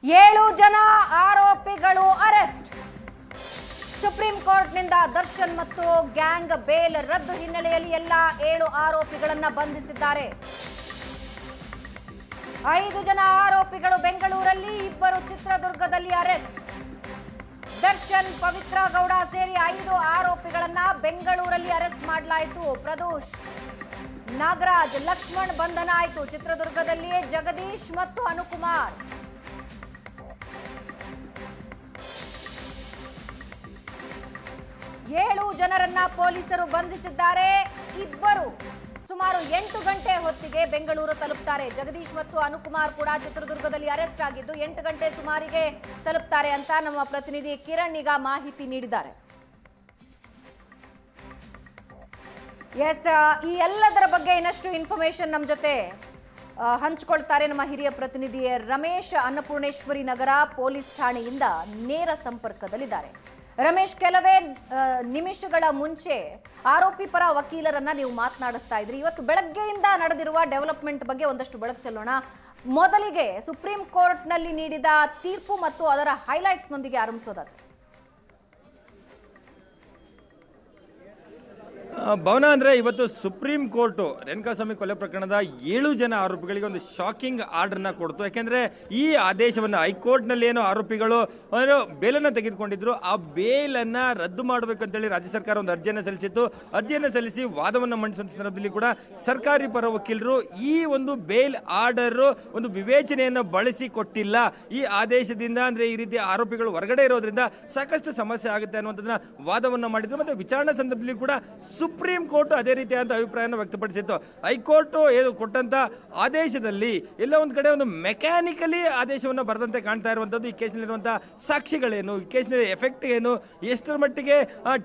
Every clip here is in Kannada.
7 ಜನ ಆರೋಪಿಗಳು ಅರೆಸ್ಟ್. ಸುಪ್ರೀಂ ಕೋರ್ಟ್ನಿಂದ ದರ್ಶನ್ ಮತ್ತು ಗ್ಯಾಂಗ್ ಬೇಲ್ ರದ್ದು ಹಿನ್ನೆಲೆಯಲ್ಲಿ ಎಲ್ಲ 7 ಆರೋಪಿಗಳನ್ನು ಬಂಧಿಸಿದ್ದಾರೆ. 5 ಜನ ಆರೋಪಿಗಳು ಬೆಂಗಳೂರಲ್ಲಿ, 2 ಚಿತ್ರದುರ್ಗದಲ್ಲಿ ಅರೆಸ್ಟ್. ದರ್ಶನ್, ಪವಿತ್ರ ಗೌಡ ಸೇರಿ 5 ಆರೋಪಿಗಳನ್ನ ಬೆಂಗಳೂರಲ್ಲಿ ಅರೆಸ್ಟ್ ಮಾಡಲಾಯಿತು. ಪ್ರದೋಷ್, ನಾಗರಾಜ್, ಲಕ್ಷ್ಮಣ್ ಬಂಧನ ಆಯಿತು. ಚಿತ್ರದುರ್ಗದಲ್ಲಿಯೇ ಜಗದೀಶ್ ಮತ್ತು ಅನುಕುಮಾರ್. ಏಳು ಜನರನ್ನ ಪೊಲೀಸರು ಬಂಧಿಸಿದ್ದಾರೆ. 2 ಸುಮಾರು 8 ಗಂಟೆ ಹೊತ್ತಿಗೆ ಬೆಂಗಳೂರು ತಲುಪ್ತಾರೆ. ಜಗದೀಶ್ ಮತ್ತು ಅನುಕುಮಾರ್ ಕೂಡ ಚಿತ್ರದುರ್ಗದಲ್ಲಿ ಅರೆಸ್ಟ್ ಆಗಿದ್ದು 8 ಗಂಟೆ ಸುಮಾರಿಗೆ ತಲುಪ್ತಾರೆ ಅಂತ ನಮ್ಮ ಪ್ರತಿನಿಧಿ ಕಿರಣ್ ಈಗ ಮಾಹಿತಿ ನೀಡಿದ್ದಾರೆ. ಎಸ್, ಈ ಎಲ್ಲದರ ಬಗ್ಗೆ ಇನ್ನಷ್ಟು ಇನ್ಫಾರ್ಮೇಶನ್ ನಮ್ಮ ಜೊತೆ ಹಂಚಿಕೊಳ್ತಾರೆ ನಮ್ಮ ಹಿರಿಯ ಪ್ರತಿನಿಧಿ ರಮೇಶ್. ಅನ್ನಪೂರ್ಣೇಶ್ವರಿ ನಗರ ಪೊಲೀಸ್ ಠಾಣೆಯಿಂದ ನೇರ ಸಂಪರ್ಕದಲ್ಲಿದ್ದಾರೆ. ರಮೇಶ್, ಕೆಲವೇ ನಿಮಿಷಗಳ ಮುಂಚೆ ಆರೋಪಿ ಪರ ವಕೀಲರನ್ನ ನೀವು ಮಾತನಾಡಿಸ್ತಾ ಇದ್ರಿ. ಇವತ್ತು ಬೆಳಗ್ಗೆಯಿಂದ ನಡೆದಿರುವ ಡೆವಲಪ್ಮೆಂಟ್ ಬಗ್ಗೆ ಒಂದಷ್ಟು ಬೆಳಕು ಚೆಲ್ಲೋಣ. ಮೊದಲಿಗೆ ಸುಪ್ರೀಂ ಕೋರ್ಟ್ನಲ್ಲಿ ನೀಡಿದ ತೀರ್ಪು ಮತ್ತು ಅದರ ಹೈಲೈಟ್ಸ್ನೊಂದಿಗೆ ಆರಂಭಿಸೋದಾದ್ರೆ. ಭವನ ಅಂದರೆ ಇವತ್ತು ಸುಪ್ರೀಂ ಕೋರ್ಟು ರೇಣುಕಾಸ್ವಾಮಿ ಕೊಲೆ ಪ್ರಕರಣದ 7 ಜನ ಆರೋಪಿಗಳಿಗೆ ಒಂದು ಶಾಕಿಂಗ್ ಆರ್ಡರ್ನ ಕೊಡ್ತು. ಯಾಕೆಂದ್ರೆ ಈ ಆದೇಶವನ್ನು ಹೈಕೋರ್ಟ್ನಲ್ಲಿ ಏನು ಆರೋಪಿಗಳು ಬೇಲನ್ನು ತೆಗೆದುಕೊಂಡಿದ್ರು, ಆ ಬೇಲನ್ನ ರದ್ದು ಮಾಡಬೇಕು ಅಂತೇಳಿ ರಾಜ್ಯ ಸರ್ಕಾರ ಒಂದು ಅರ್ಜಿಯನ್ನು ಸಲ್ಲಿಸಿತ್ತು. ಅರ್ಜಿಯನ್ನು ಸಲ್ಲಿಸಿ ವಾದವನ್ನು ಮಂಡಿಸುವ ಸಂದರ್ಭದಲ್ಲಿ ಕೂಡ ಸರ್ಕಾರಿ ಪರ ವಕೀಲರು ಈ ಒಂದು ಬೇಲ್ ಆರ್ಡರ್ ಒಂದು ವಿವೇಚನೆಯನ್ನು ಬಳಸಿ ಕೊಟ್ಟಿಲ್ಲ. ಈ ಆದೇಶದಿಂದ ಅಂದ್ರೆ ಈ ರೀತಿ ಆರೋಪಿಗಳು ಹೊರಗಡೆ ಇರೋದ್ರಿಂದ ಸಾಕಷ್ಟು ಸಮಸ್ಯೆ ಆಗುತ್ತೆ ಅನ್ನುವಂಥದ್ದನ್ನ ವಾದವನ್ನು ಮಾಡಿದ್ರು. ಮತ್ತೆ ವಿಚಾರಣಾ ಸಂದರ್ಭದಲ್ಲಿ ಕೂಡ ಸುಪ್ರೀಂ ಕೋರ್ಟ್ ಅದೇ ರೀತಿಯಾದ ಅಭಿಪ್ರಾಯವನ್ನು ವ್ಯಕ್ತಪಡಿಸಿತ್ತು. ಹೈಕೋರ್ಟ್ ಕೊಟ್ಟಂತ ಆದೇಶದಲ್ಲಿ ಎಲ್ಲ ಒಂದು ಕಡೆ ಒಂದು ಮೆಕ್ಯಾನಿಕಲಿ ಆದೇಶವನ್ನು ಬರೆದಂತೆ ಕಾಣ್ತಾ ಇರುವಂತದ್ದು. ಈ ಕೇಸಿನಲ್ಲಿರುವಂತಹ ಸಾಕ್ಷಿಗಳೇನು, ಈ ಕೇಸಿನ ಎಫೆಕ್ಟ್ ಏನು, ಎಷ್ಟರ ಮಟ್ಟಿಗೆ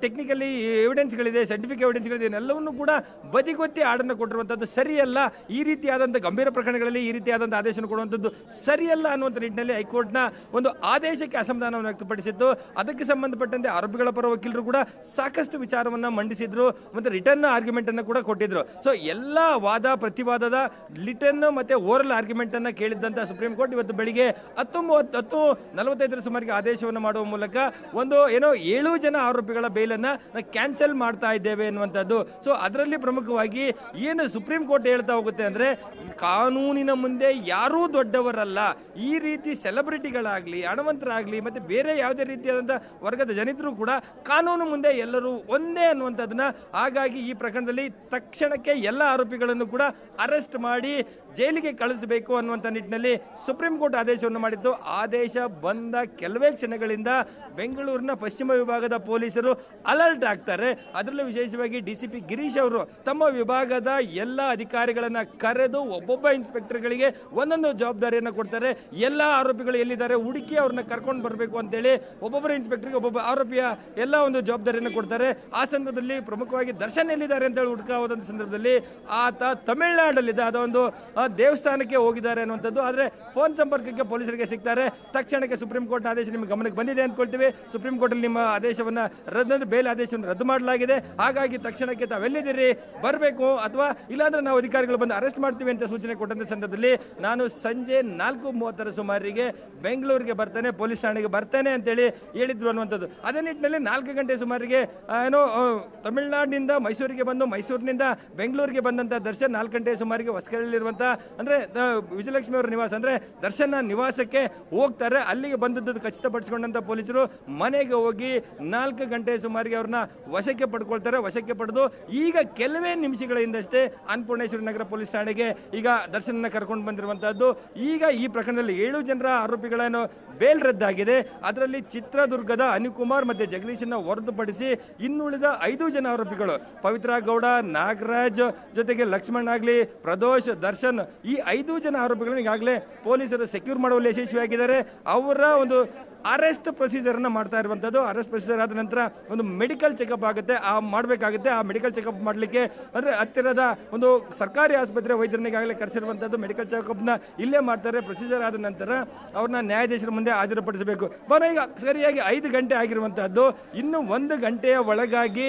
ಟೆಕ್ನಿಕಲಿ ಎವಿಡೆನ್ಸ್ಗಳಿದೆ, ಸೈಂಟಿಫಿಕ್ ಎವಿಡೆನ್ಸ್ಗಳಿದೆ, ಎಲ್ಲವನ್ನೂ ಕೂಡ ಬದಿಗೊತ್ತಿ ಆರ್ಡರ್ನ ಕೊಟ್ಟಿರುವಂತದ್ದು ಸರಿಯಲ್ಲ. ಈ ರೀತಿಯಾದಂತಹ ಗಂಭೀರ ಪ್ರಕರಣಗಳಲ್ಲಿ ಈ ರೀತಿಯಾದಂತಹ ಆದೇಶ ಕೊಡುವಂತದ್ದು ಸರಿಯಲ್ಲ ಅನ್ನುವಂಥ ನಿಟ್ಟಿನಲ್ಲಿ ಹೈಕೋರ್ಟ್ನ ಒಂದು ಆದೇಶಕ್ಕೆ ಅಸಮಾಧಾನವನ್ನು ವ್ಯಕ್ತಪಡಿಸಿತ್ತು. ಅದಕ್ಕೆ ಸಂಬಂಧಪಟ್ಟಂತೆ ಆರೋಪಿಗಳ ಪರ ವಕೀಲರು ಕೂಡ ಸಾಕಷ್ಟು ವಿಚಾರವನ್ನ ಮಂಡಿಸಿದ್ರು ಮತ್ತೆ ರಿಟರ್ನ್ ಆರ್ಗ್ಯುಮೆಂಟ್ ಅನ್ನು ಕೂಡ ಕೊಟ್ಟಿದ್ರು. ಸೊ ಎಲ್ಲಾ ವಾದ ಪ್ರತಿವಾದದ ರಿಟರ್ನ್ ಮತ್ತೆ ಓರಲ್ ಆರ್ಗ್ಯುಮೆಂಟ್ ಅನ್ನ ಕೇಳಿದ್ದಂತ ಸುಪ್ರೀಂ ಕೋರ್ಟ್ ಇವತ್ತು ಬೆಳಿಗ್ಗೆ 10:45 ಸುಮಾರಿಗೆ ಆದೇಶವನ್ನು ಮಾಡುವ ಮೂಲಕ ಒಂದು 7 ಜನ ಆರೋಪಿಗಳ ಬೇಲನ್ನ ಕ್ಯಾನ್ಸಲ್ ಮಾಡ್ತಾ ಇದ್ದೇವೆ ಎನ್ನುವಂಥದ್ದು. ಸೊ ಅದರಲ್ಲಿ ಪ್ರಮುಖವಾಗಿ ಏನು ಸುಪ್ರೀಂ ಕೋರ್ಟ್ ಹೇಳ್ತಾ ಹೋಗುತ್ತೆ ಅಂದ್ರೆ, ಕಾನೂನಿನ ಮುಂದೆ ಯಾರೂ ದೊಡ್ಡವರಲ್ಲ. ಈ ರೀತಿ ಸೆಲೆಬ್ರಿಟಿಗಳಾಗ್ಲಿ, ಹಣವಂತರಾಗ್ಲಿ, ಮತ್ತೆ ಬೇರೆ ಯಾವುದೇ ರೀತಿಯಾದಂತಹ ವರ್ಗದ ಜನಿತರು ಕೂಡ ಕಾನೂನು ಮುಂದೆ ಎಲ್ಲರೂ ಒಂದೇ ಅನ್ನುವಂಥದ್ದನ್ನ, ಹಾಗಾಗಿ ಈ ಪ್ರಕರಣದಲ್ಲಿ ತಕ್ಷಣಕ್ಕೆ ಎಲ್ಲ ಆರೋಪಿಗಳನ್ನು ಕೂಡ ಅರೆಸ್ಟ್ ಮಾಡಿ ಜೈಲಿಗೆ ಕಳಿಸಬೇಕು ಅನ್ನುವಂಥ ನಿಟ್ಟಿನಲ್ಲಿ ಸುಪ್ರೀಂ ಕೋರ್ಟ್ ಆದೇಶವನ್ನು ಮಾಡಿತ್ತು. ಆದೇಶ ಬಂದ ಕೆಲವೇ ಕ್ಷಣಗಳಿಂದ ಬೆಂಗಳೂರಿನ ಪಶ್ಚಿಮ ವಿಭಾಗದ ಪೊಲೀಸರು ಅಲರ್ಟ್ ಆಗ್ತಾರೆ. ಅದರಲ್ಲೂ ವಿಶೇಷವಾಗಿ ಡಿಸಿಪಿ ಗಿರೀಶ್ ಅವರು ತಮ್ಮ ವಿಭಾಗದ ಎಲ್ಲ ಅಧಿಕಾರಿಗಳನ್ನ ಕರೆದು ಒಬ್ಬೊಬ್ಬ ಇನ್ಸ್ಪೆಕ್ಟರ್ಗಳಿಗೆ ಒಂದೊಂದು ಜವಾಬ್ದಾರಿಯನ್ನು ಕೊಡ್ತಾರೆ. ಎಲ್ಲ ಆರೋಪಿಗಳು ಎಲ್ಲಿದ್ದಾರೆ ಹುಡುಕಿ ಅವ್ರನ್ನ ಕರ್ಕೊಂಡು ಬರಬೇಕು ಅಂತೇಳಿ ಒಬ್ಬೊಬ್ಬರ ಇನ್ಸ್ಪೆಕ್ಟರ್ಗೆ ಒಬ್ಬೊಬ್ಬ ಆರೋಪಿಯ ಎಲ್ಲ ಒಂದು ಜವಾಬ್ದಾರಿಯನ್ನು ಕೊಡ್ತಾರೆ. ಆ ಸಂದರ್ಭದಲ್ಲಿ ಪ್ರಮುಖವಾಗಿ ದರ್ಶನ್ ಎಲ್ಲಿದ್ದಾರೆ ಅಂತ ಹೇಳಿ ಹುಡುಕ ಹೋದಂತ ಸಂದರ್ಭದಲ್ಲಿ ಆತ ತಮಿಳುನಾಡಲ್ಲಿದೆ, ಅದೊಂದು ದೇವಸ್ಥಾನಕ್ಕೆ ಹೋಗಿದ್ದಾರೆ ಅನ್ನುವಂಥದ್ದು. ಆದ್ರೆ ಫೋನ್ ಸಂಪರ್ಕಕ್ಕೆ ಪೊಲೀಸರಿಗೆ ಸಿಗ್ತಾರೆ. ತಕ್ಷಣಕ್ಕೆ ಸುಪ್ರೀಂ ಕೋರ್ಟ್ ಆದೇಶ ನಿಮ್ಮ ಗಮನಕ್ಕೆ ಬಂದಿದೆ ಅಂದ್ಕೊಳ್ತೀವಿ. ಸುಪ್ರೀಂ ಕೋರ್ಟ್ ಅಲ್ಲಿ ನಿಮ್ಮ ಆದೇಶವನ್ನ ಬೇಲ್ ಆದೇಶವನ್ನು ರದ್ದು ಮಾಡಲಾಗಿದೆ, ಹಾಗಾಗಿ ತಕ್ಷಣಕ್ಕೆ ತಾವೆಲ್ಲಿದ್ದೀರಿ ಬರಬೇಕು, ಅಥವಾ ಇಲ್ಲಾಂದ್ರೆ ನಾವು ಅಧಿಕಾರಿಗಳು ಬಂದು ಅರೆಸ್ಟ್ ಮಾಡ್ತೀವಿ ಅಂತ ಸೂಚನೆ ಕೊಟ್ಟಂತ ಸಂದರ್ಭದಲ್ಲಿ ನಾನು ಸಂಜೆ 4:30 ಸುಮಾರಿಗೆ ಬೆಂಗಳೂರಿಗೆ ಬರ್ತೇನೆ, ಪೊಲೀಸ್ ಠಾಣೆಗೆ ಬರ್ತೇನೆ ಅಂತೇಳಿ ಹೇಳಿದ್ರು ಅನ್ನುವಂಥದ್ದು. ಅದೇ ನಿಟ್ಟಿನಲ್ಲಿ 4 ಗಂಟೆ ಸುಮಾರಿಗೆ ತಮಿಳುನಾಡಿನಿಂದ ಮೈಸೂರಿಗೆ ಬಂದು ಮೈಸೂರಿನಿಂದ ಬೆಂಗಳೂರಿಗೆ ಬಂದಂತ ದರ್ಶನ್ 4 ಗಂಟೆ ಸುಮಾರಿಗೆ ಹೊಸಕೆರೆಯಲ್ಲಿರುವಂತಹ ಅಂದ್ರೆ ವಿಜಯಲಕ್ಷ್ಮಿ ಅವರ ನಿವಾಸ ಅಂದ್ರೆ ದರ್ಶನ್ ನಿವಾಸಕ್ಕೆ ಹೋಗ್ತಾರೆ. ಅಲ್ಲಿಗೆ ಬಂದದ್ದು ಖಚಿತಪಡಿಸಿಕೊಂಡಂತ ಪೊಲೀಸರು ಮನೆಗೆ ಹೋಗಿ 4 ಗಂಟೆ ಸುಮಾರಿಗೆ ಅವ್ರನ್ನ ವಶಕ್ಕೆ ಪಡ್ಕೊಳ್ತಾರೆ. ವಶಕ್ಕೆ ಪಡೆದು ಈಗ ಕೆಲವೇ ನಿಮಿಷಗಳ ಹಿಂದಷ್ಟೇ ಅನ್ನಪೂರ್ಣೇಶ್ವರಿ ನಗರ ಪೊಲೀಸ್ ಠಾಣೆಗೆ ಈಗ ದರ್ಶನ್ ಕರ್ಕೊಂಡು ಬಂದಿರುವಂತಹದ್ದು. ಈಗ ಈ ಪ್ರಕರಣದಲ್ಲಿ 7 ಜನರ ಆರೋಪಿಗಳನ್ನು ಬೇಲ್ ರದ್ದಾಗಿದೆ. ಅದರಲ್ಲಿ ಚಿತ್ರದುರ್ಗದ ಅನುಕುಮಾರ್ ಮತ್ತೆ ಜಗದೀಶನ್ನ ಹೊರತುಪಡಿಸಿ ಇನ್ನುಳಿದ 5 ಜನ ಆರೋಪಿಗಳು ಪವಿತ್ರ ಗೌಡ, ನಾಗರಾಜ್ ಜೊತೆಗೆ ಲಕ್ಷ್ಮಣ್ ಆಗ್ಲಿ, ಪ್ರದೋಷ್, ದರ್ಶನ್, ಈ 5 ಜನ ಆರೋಪಿಗಳನ್ನು ಈಗಾಗಲೇ ಪೊಲೀಸರು ಸೆಕ್ಯೂರ್ ಮಾಡುವಲ್ಲಿ ಯಶಸ್ವಿಯಾಗಿದ್ದಾರೆ. ಅವರ ಒಂದು ಅರೆಸ್ಟ್ ಪ್ರೊಸೀಜರ್ ಅನ್ನ ಮಾಡ್ತಾ ಇರುವಂತದ್ದು. ಅರೆಸ್ಟ್ ಪ್ರೊಸೀಜರ್ ಆದ ನಂತರ ಒಂದು ಮೆಡಿಕಲ್ ಚೆಕಪ್ ಆಗುತ್ತೆ, ಮಾಡಬೇಕಾಗುತ್ತೆ. ಆ ಮೆಡಿಕಲ್ ಚೆಕಪ್ ಮಾಡಲಿಕ್ಕೆ ಅಂದ್ರೆ ಹತ್ತಿರದ ಒಂದು ಸರ್ಕಾರಿ ಆಸ್ಪತ್ರೆ ವೈದ್ಯರನ್ನಿಗಾಗಲೇ ಕರೆಸಿರುವಂತದ್ದು. ಮೆಡಿಕಲ್ ಚೆಕಪ್ ನ ಇಲ್ಲೇ ಮಾಡ್ತಾರೆ. ಪ್ರೊಸೀಜರ್ ಆದ ನಂತರ ಅವ್ರನ್ನ ನ್ಯಾಯಾಧೀಶರ ಮುಂದೆ ಹಾಜರುಪಡಿಸಬೇಕು. ಈಗ ಸರಿಯಾಗಿ 5 ಗಂಟೆ ಆಗಿರುವಂತಹದ್ದು. ಇನ್ನು 1 ಗಂಟೆಯ ಒಳಗಾಗಿ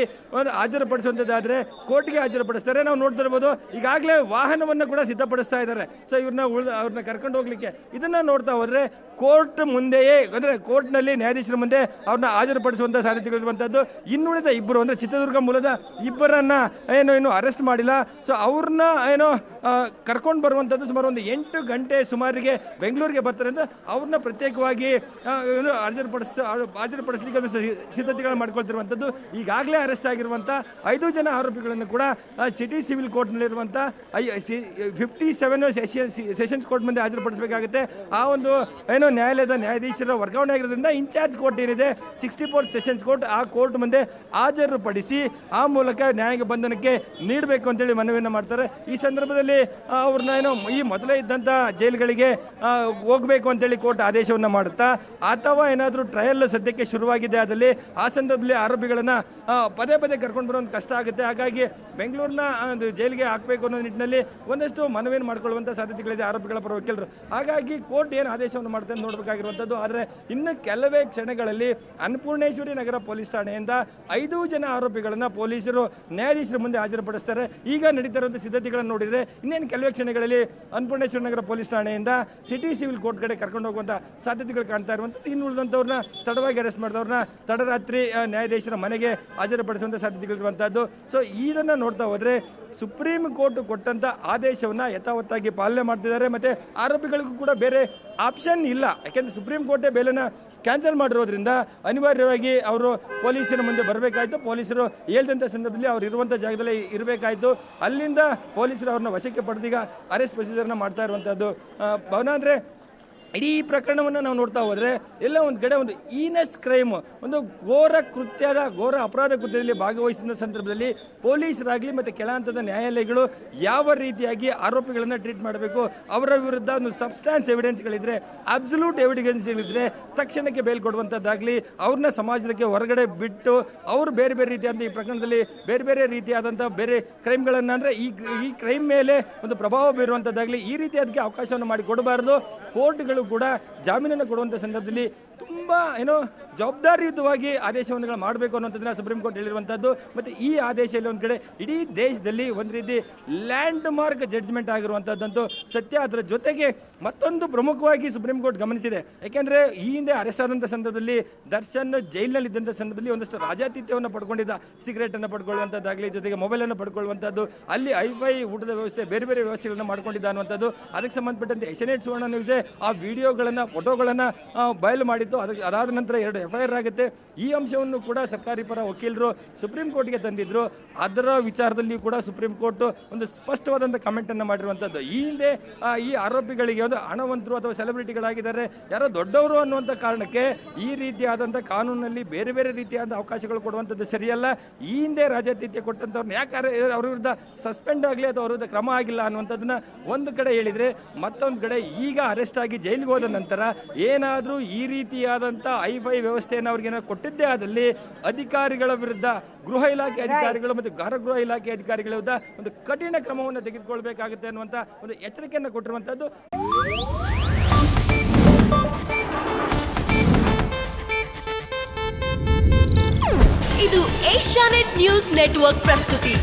ಹಾಜರುಪಡಿಸುವಂತದ್ದಾದ್ರೆ ಕೋರ್ಟ್ಗೆ ಹಾಜರುಪಡಿಸ್ತಾರೆ. ನಾವು ನೋಡ್ತಿರ್ಬೋದು ಈಗಾಗಲೇ ವಾಹನವನ್ನು ಕೂಡ ಸಿದ್ಧಪಡಿಸ ಹಾಜರುಪಡಿಸ್ತಾ ಇದ್ದಾರೆ. ಸೊ ಅವ್ರನ್ನ ಕರ್ಕೊಂಡು ಹೋಗ್ಲಿಕ್ಕೆ ಇದನ್ನ ನೋಡ್ತಾ ಹೋದ್ರೆ ಕೋರ್ಟ್ ಮುಂದೆಯೇ ಅಂದ್ರೆ ಕೋರ್ಟ್ನಲ್ಲಿ ನ್ಯಾಯಾಧೀಶರ ಮುಂದೆ ಅವ್ರನ್ನ ಹಾಜರುಪಡಿಸುವಂತ ಸಾಧ್ಯತೆಗಳಿರುವಂತದ್ದು. ಇನ್ನುಳಿದ ಇಬ್ಬರು ಅಂದ್ರೆ ಚಿತ್ರದುರ್ಗ ಮೂಲದ ಇಬ್ಬರನ್ನ ಇನ್ನು ಅರೆಸ್ಟ್ ಮಾಡಿಲ್ಲ. ಸೊ ಅವ್ರನ್ನ ಕರ್ಕೊಂಡು ಬರುವಂತದ್ದು ಸುಮಾರು ಒಂದು 8 ಗಂಟೆ ಸುಮಾರಿಗೆ ಬೆಂಗಳೂರಿಗೆ ಬರ್ತಾರೆ ಅಂತ ಅವ್ರನ್ನ ಪ್ರತ್ಯೇಕವಾಗಿ ಹಾಜರುಪಡಿಸಲಿಕ್ಕೆ ಸಿದ್ಧತೆಗಳನ್ನು ಮಾಡ್ಕೊಳ್ತಿರುವಂತದ್ದು. ಈಗಾಗಲೇ ಅರೆಸ್ಟ್ ಆಗಿರುವಂತ 5 ಜನ ಆರೋಪಿಗಳನ್ನು ಕೂಡ ಸಿಟಿ ಸಿವಿಲ್ ಕೋರ್ಟ್ ನಲ್ಲಿರುವಂತ 57 ಸೆಷನ್ಸ್ ಕೋರ್ಟ್ ಮುಂದೆ ಹಾಜರುಪಡಿಸಬೇಕಾಗುತ್ತೆ. ಆ ಒಂದು ನ್ಯಾಯಾಲಯದ ನ್ಯಾಯಾಧೀಶರ ವರ್ಗಾವಣೆ ಆಗಿರೋದ್ರಿಂದ ಇನ್ಚಾರ್ಜ್ ಕೋರ್ಟ್ ಏನಿದೆ 64 ಸೆಷನ್ಸ್ ಕೋರ್ಟ್, ಆ ಕೋರ್ಟ್ ಮುಂದೆ ಹಾಜರುಪಡಿಸಿ ಆ ಮೂಲಕ ನ್ಯಾಯ ಬಂಧನಕ್ಕೆ ನೀಡಬೇಕು ಅಂತೇಳಿ ಮನವಿಯನ್ನು ಮಾಡ್ತಾರೆ. ಈ ಸಂದರ್ಭದಲ್ಲಿ ಅವ್ರನ್ನ ಈ ಮೊದಲೇ ಇದ್ದಂತ ಜೈಲುಗಳಿಗೆ ಹೋಗಬೇಕು ಅಂತೇಳಿ ಕೋರ್ಟ್ ಆದೇಶವನ್ನ ಮಾಡುತ್ತಾ, ಅಥವಾ ಏನಾದರೂ ಟ್ರಯಲ್ ಸದ್ಯಕ್ಕೆ ಶುರುವಾಗಿದೆ ಆದಲ್ಲಿ ಆ ಸಂದರ್ಭದಲ್ಲಿ ಆರೋಪಿಗಳನ್ನ ಪದೇ ಪದೇ ಕರ್ಕೊಂಡು ಬರೋದು ಕಷ್ಟ ಆಗುತ್ತೆ. ಹಾಗಾಗಿ ಬೆಂಗಳೂರಿನ ಜೈಲಿಗೆ ಹಾಕಬೇಕು ಅನ್ನೋ ನಿಟ್ಟಿನಲ್ಲಿ ಒಂದಷ್ಟು ಮನವಿಯನ್ನು ಮಾಡಿಕೊಳ್ಳುವಂತ ಸಾಧ್ಯತೆಗಳಿದೆ ಆರೋಪಿಗಳ ಪರ ವಕೀಲರು. ಹಾಗಾಗಿ ಕೋರ್ಟ್ ಏನು ಆದೇಶವನ್ನು ಮಾಡುತ್ತೆ ನೋಡಬೇಕಾಗಿರುವಂತದ್ದು. ಆದರೆ ಇನ್ನು ಕೆಲವೇ ಕ್ಷಣಗಳಲ್ಲಿ ಅನ್ನಪೂರ್ಣೇಶ್ವರಿ ನಗರ ಪೊಲೀಸ್ ಠಾಣೆಯಿಂದ 5 ಜನ ಆರೋಪಿಗಳನ್ನ ಪೊಲೀಸರು ನ್ಯಾಯಾಧೀಶರ ಮುಂದೆ ಹಾಜರುಪಡಿಸ್ತಾರೆ. ಈಗ ನಡೀತಿರುವಂತಹ ಸಿದ್ಧತೆಗಳನ್ನು ನೋಡಿದ್ರೆ ಇನ್ನೇನು ಕೆಲವೇ ಕ್ಷಣಗಳಲ್ಲಿ ಅನ್ನಪೂರ್ಣೇಶ್ವರಿ ನಗರ ಪೊಲೀಸ್ ಠಾಣೆಯಿಂದ ಸಿಟಿ ಸಿವಿಲ್ ಕೋರ್ಟ್ ಕಡೆ ಕರ್ಕೊಂಡು ಹೋಗುವಂತ ಸಾಧ್ಯತೆಗಳು ಕಾಣ್ತಾ ಇರುವಂತದ್ದು. ಇನ್ನು ಉಳಿದಂತವ್ರನ್ನ ತಡವಾಗಿ ಅರೆಸ್ಟ್ ಮಾಡಿದವ್ರನ್ನ ತಡರಾತ್ರಿ ನ್ಯಾಯಾಧೀಶರ ಮನೆಗೆ ಹಾಜರುಪಡಿಸುವಂತ ಸಾಧ್ಯತೆಗಳಿರುವಂತದ್ದು. ಸೊ ಇದನ್ನ ನೋಡ್ತಾ ಹೋದ್ರೆ ಸುಪ್ರೀಂ ಕೋರ್ಟ್ ಕೊಟ್ಟಂತ ಆದೇಶವನ್ನ ಯಥಾವತ್ತಾಗಿ ಪಾಲನೆ ಮಾಡ್ತಿದ್ದಾರೆ. ಮತ್ತೆ ಆರೋಪಿಗಳಿಗೂ ಕೂಡ ಬೇರೆ ಆಪ್ಷನ್ ಇಲ್ಲ. ಯಾಕೆಂದ್ರೆ ಸುಪ್ರೀಂ ಕೋರ್ಟೇ ಬೇಲನ್ನ ಕ್ಯಾನ್ಸಲ್ ಮಾಡಿರೋದ್ರಿಂದ ಅನಿವಾರ್ಯವಾಗಿ ಅವರು ಪೊಲೀಸರ ಮುಂದೆ ಬರಬೇಕಾಯ್ತು. ಪೊಲೀಸರು ಹೇಳ್ದಂಥ ಸಂದರ್ಭದಲ್ಲಿ ಅವ್ರು ಇರುವಂಥ ಜಾಗದಲ್ಲಿ ಇರಬೇಕಾಯ್ತು. ಅಲ್ಲಿಂದ ಪೊಲೀಸರು ಅವ್ರನ್ನ ವಶಕ್ಕೆ ಪಡೆದೀಗ ಅರೆಸ್ಟ್ ಪ್ರೊಸೀಜರ್ನ ಮಾಡ್ತಾ ಇರುವಂಥದ್ದು. ಭವನ ಅಂದರೆ ಇಡೀ ಪ್ರಕರಣವನ್ನು ನಾವು ನೋಡ್ತಾ ಹೋದರೆ ಎಲ್ಲ ಒಂದು ಕಡೆ ಒಂದು ಈನಸ್ ಕ್ರೈಮ್, ಒಂದು ಘೋರ ಅಪರಾಧ ಕೃತ್ಯದಲ್ಲಿ ಭಾಗವಹಿಸಿದ ಸಂದರ್ಭದಲ್ಲಿ ಪೊಲೀಸರಾಗಲಿ ಮತ್ತು ಕೆಳ ಹಂತದ ನ್ಯಾಯಾಲಯಗಳು ಯಾವ ರೀತಿಯಾಗಿ ಆರೋಪಿಗಳನ್ನು ಟ್ರೀಟ್ ಮಾಡಬೇಕು, ಅವರ ವಿರುದ್ಧ ಒಂದು ಸಬ್ಸ್ಟಾನ್ಸ್ ಎವಿಡೆನ್ಸ್ಗಳಿದ್ರೆ, ಅಬ್ಸಲ್ಯೂಟ್ ಎವಿಡೆನ್ಸ್ಗಳಿದ್ರೆ ತಕ್ಷಣಕ್ಕೆ ಬೇಲ್ ಕೊಡುವಂಥದ್ದಾಗಲಿ, ಅವ್ರನ್ನ ಸಮಾಜಕ್ಕೆ ಹೊರಗಡೆ ಬಿಟ್ಟು ಅವರು ಬೇರೆ ಬೇರೆ ರೀತಿಯಾದ ಈ ಪ್ರಕರಣದಲ್ಲಿ ಬೇರೆ ಬೇರೆ ರೀತಿಯಾದಂಥ ಬೇರೆ ಕ್ರೈಮ್ಗಳನ್ನು ಅಂದರೆ ಈ ಕ್ರೈಮ್ ಮೇಲೆ ಒಂದು ಪ್ರಭಾವ ಬೀರುವಂಥದ್ದಾಗಲಿ ಈ ರೀತಿಯಾದಕ್ಕೆ ಅವಕಾಶವನ್ನು ಮಾಡಿ ಕೊಡಬಾರದು. ಕೋರ್ಟ್ಗಳು ಕೂಡ ಜಾಮೀನನ್ನು ಕೊಡುವಂಥ ಸಂದರ್ಭದಲ್ಲಿ ತುಂಬಾ ಜವಾಬ್ದಾರಿಯುತವಾಗಿ ಆದೇಶವನ್ನು ಮಾಡಬೇಕು ಅನ್ನೋದನ್ನ ಸುಪ್ರೀಂ ಕೋರ್ಟ್ ಹೇಳಿರುವಂತದ್ದು. ಮತ್ತೆ ಈ ಆದೇಶದಲ್ಲಿ ಒಂದು ಕಡೆ ಇಡೀ ದೇಶದಲ್ಲಿ ಒಂದು ರೀತಿ ಲ್ಯಾಂಡ್ ಮಾರ್ಕ್ ಜಡ್ಜ್ಮೆಂಟ್ ಆಗಿರುವಂತದ್ದಂತೂ ಸತ್ಯ. ಅದರ ಜೊತೆಗೆ ಮತ್ತೊಂದು ಪ್ರಮುಖವಾಗಿ ಸುಪ್ರೀಂ ಕೋರ್ಟ್ ಗಮನಿಸಿದೆ. ಯಾಕೆಂದ್ರೆ ಈ ಹಿಂದೆ ಅರೆಸ್ಟ್ ಆದಂತ ಸಂದರ್ಭದಲ್ಲಿ ದರ್ಶನ್ ಜೈಲಿನಲ್ಲಿ ಇದ್ದಂಥ ಸಂದರ್ಭದಲ್ಲಿ ಒಂದಷ್ಟು ರಾಜಾತಿಥ್ಯವನ್ನು ಪಡ್ಕೊಂಡಿದ್ದ, ಸಿಗರೇಟ್ ಅನ್ನು ಪಡ್ಕೊಳ್ಳುವಂಥದ್ದಾಗಲಿ, ಜೊತೆಗೆ ಮೊಬೈಲ್ ಅನ್ನು ಪಡ್ಕೊಳ್ಳುವಂಥದ್ದು, ಅಲ್ಲಿ ಐಫೈ ಊಟದ ವ್ಯವಸ್ಥೆ, ಬೇರೆ ಬೇರೆ ವ್ಯವಸ್ಥೆಗಳನ್ನು ಮಾಡ್ಕೊಂಡಿದ್ದ ಅನ್ನುವಂಥದ್ದು. ಅದಕ್ಕೆ ಸಂಬಂಧಪಟ್ಟಂತೆ ಎಸ್ಎನ್ಎಟ್ ಸುವರ್ಣ ನ್ಯೂಸ್ ಆ ವಿಡಿಯೋಗಳನ್ನ, ಫೋಟೋಗಳನ್ನ ಬಯಲು ಮಾಡಿತ್ತು. ಅದಾದ ನಂತರ 2 FIR ಆಗುತ್ತೆ. ಈ ಅಂಶವನ್ನು ಕೂಡ ಸರ್ಕಾರಿ ಪರ ವಕೀಲರು ಸುಪ್ರೀಂ ಕೋರ್ಟ್ಗೆ ತಂದಿದ್ರು. ಅದರ ವಿಚಾರದಲ್ಲಿ ಕೂಡ ಸುಪ್ರೀಂ ಕೋರ್ಟ್ ಒಂದು ಸ್ಪಷ್ಟವಾದಂಥ ಕಮೆಂಟ್ ಅನ್ನು ಮಾಡಿರುವಂಥದ್ದು. ಈ ಹಿಂದೆ ಈ ಆರೋಪಿಗಳಿಗೆ ಒಂದು ಹಣವಂತರು ಅಥವಾ ಸೆಲೆಬ್ರಿಟಿಗಳಾಗಿದ್ದಾರೆ, ಯಾರೋ ದೊಡ್ಡವರು ಅನ್ನುವಂಥ ಕಾರಣಕ್ಕೆ ಈ ರೀತಿಯಾದಂಥ ಕಾನೂನಲ್ಲಿ ಬೇರೆ ಬೇರೆ ರೀತಿಯಾದ ಅವಕಾಶಗಳು ಕೊಡುವಂಥದ್ದು ಸರಿಯಲ್ಲ. ಈ ಹಿಂದೆ ರಾಜಾತಿಥ್ಯ ಕೊಟ್ಟಂಥವ್ರನ್ನ ಯಾಕೆ ಅವ್ರ ವಿರುದ್ಧ ಸಸ್ಪೆಂಡ್ ಆಗಲಿ ಅಥವಾ ಅವ್ರ ವಿರುದ್ಧ ಕ್ರಮ ಆಗಿಲ್ಲ ಅನ್ನುವಂಥದ್ದನ್ನ ಒಂದು ಕಡೆ ಹೇಳಿದ್ರೆ, ಮತ್ತೊಂದು ಕಡೆ ಈಗ ಅರೆಸ್ಟ್ ಆಗಿ ಜೈಲಿಗೆ ಹೋದ ನಂತರ ಏನಾದರೂ ಈ ರೀತಿಯಾದಂಥ ಐಫೈ ವ್ಯವಸ್ಥೆಯನ್ನು ಅವ್ರಿಗೆ ಕೊಟ್ಟಿದ್ದೇ ಆದಲ್ಲಿ ಅಧಿಕಾರಿಗಳ ವಿರುದ್ಧ, ಗೃಹ ಇಲಾಖೆ ಅಧಿಕಾರಿಗಳು ಮತ್ತು ಕಾರಾಗೃಹ ಇಲಾಖೆ ಅಧಿಕಾರಿಗಳ ವಿರುದ್ಧ ಒಂದು ಕಠಿಣ ಕ್ರಮವನ್ನು ತೆಗೆದುಕೊಳ್ಬೇಕಾಗುತ್ತೆ ಅನ್ನುವಂಥ ಒಂದು ಎಚ್ಚರಿಕೆಯನ್ನು ಕೊಟ್ಟಿರುವಂಥದ್ದು. ಇದು ಏಷ್ಯಾನೆಟ್ ನ್ಯೂಸ್ ನೆಟ್ವರ್ಕ್ ಪ್ರಸ್ತುತಿ.